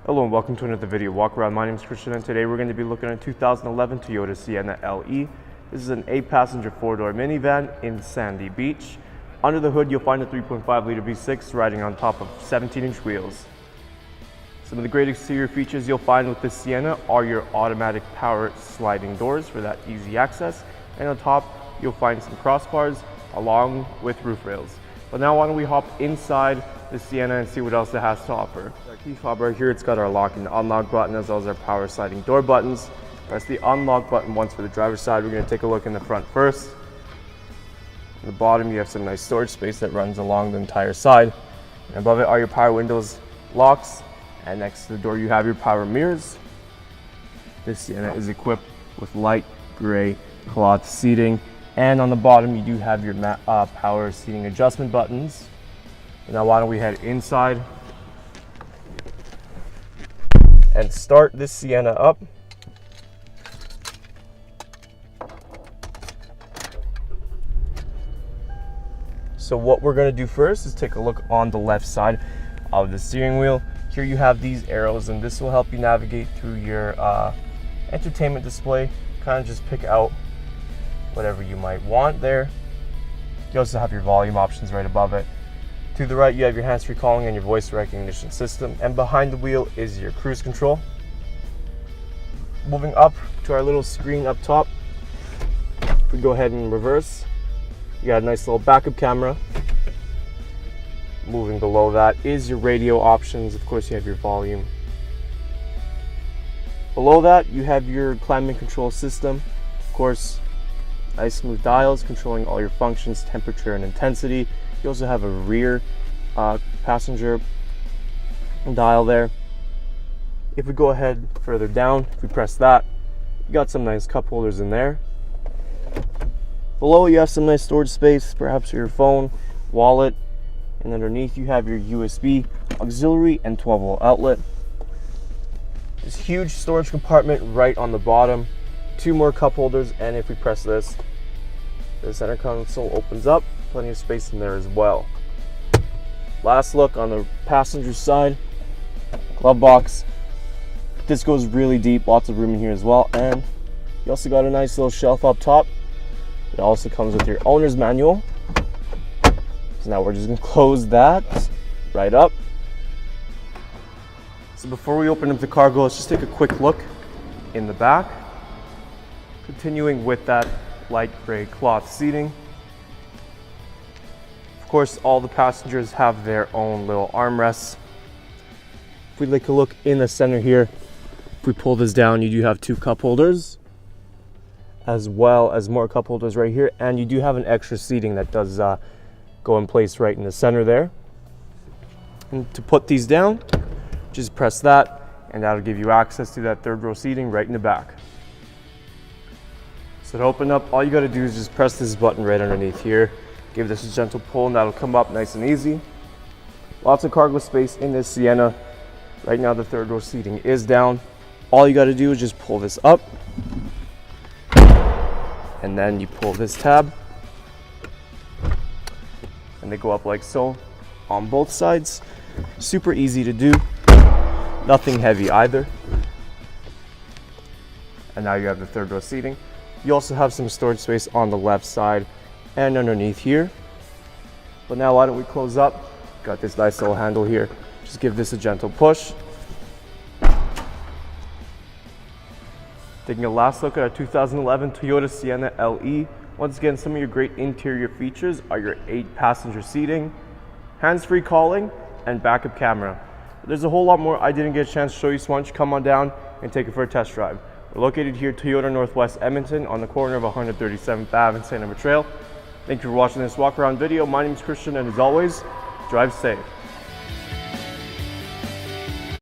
Hello and welcome to another video walk around. My name is Christian and today we're going to be looking at a 2011 Toyota Sienna LE. This is an 8-passenger 4-door minivan in Sandy Beach. Under the hood you'll find a 3.5-liter V6 riding on top of 17-inch wheels. Some of the great exterior features you'll find with this Sienna are your automatic power sliding doors for that easy access, and on top you'll find some crossbars along with roof rails. But now why don't we hop inside the Sienna and see what else it has to offer. Our key fob right here, it's got our lock and unlock button as well as our power sliding door buttons. Press the unlock button once for the driver's side. We're going to take a look in the front first. At the bottom you have some nice storage space that runs along the entire side. And above it are your power windows, locks, and next to the door you have your power mirrors. This Sienna is equipped with light gray cloth seating, and on the bottom you do have your power seating adjustment buttons. Now why don't we head inside and start this Sienna up. So what we're going to do first is take a look on the left side of the steering wheel. Here you have these arrows, and this will help you navigate through your entertainment display. Kind of just pick out whatever you might want there. You also have your volume options right above it. To the right you have your hands-free calling and your voice recognition system, and behind the wheel is your cruise control. Moving up to our little screen up top, if we go ahead and reverse, you got a nice little backup camera. Moving below that is your radio options. Of course you have your volume. Below that you have your climate control system. Of course, nice smooth dials controlling all your functions, temperature and intensity. You also have a rear passenger dial there. If we go ahead further down, if we press that, you got some nice cup holders in there. Below you have some nice storage space, perhaps for your phone, wallet, and underneath you have your USB auxiliary and 12-volt outlet. This huge storage compartment right on the bottom, 2 more cup holders, and if we press this, the center console opens up. Plenty of space in there as well. Last look on the passenger side, glove box. This goes really deep, lots of room in here as well, and you also got a nice little shelf up top. It also comes with your owner's manual. So now we're just going to close that right up. So before we open up the cargo, let's just take a quick look in the back. Continuing with that light gray cloth seating. Of course, all the passengers have their own little armrests. If we take a look in the center here, if we pull this down, you do have 2 cup holders, as well as more cup holders right here, and you do have an extra seating that does go in place right in the center there. And to put these down, just press that, and that'll give you access to that 3rd row seating right in the back. So to open up, all you got to do is just press this button right underneath here. Give this a gentle pull and that'll come up nice and easy. Lots of cargo space in this Sienna. Right now the 3rd row seating is down. All you got to do is just pull this up, and then you pull this tab, and they go up like so on both sides. Super easy to do, nothing heavy either. And now you have the 3rd row seating. You also have some storage space on the left side and underneath here. But now why don't we close up? Got this nice little handle here. Just give this a gentle push. Taking a last look at our 2011 Toyota Sienna LE. Once again, some of your great interior features are your 8-passenger seating, hands-free calling, and backup camera. There's a whole lot more I didn't get a chance to show you, so why don't you come on down and take it for a test drive. We're located here, Toyota Northwest Edmonton, on the corner of 137th Ave and St.Albert Trail. Thank you for watching this walk around video. My name is Christian, and as always, drive safe.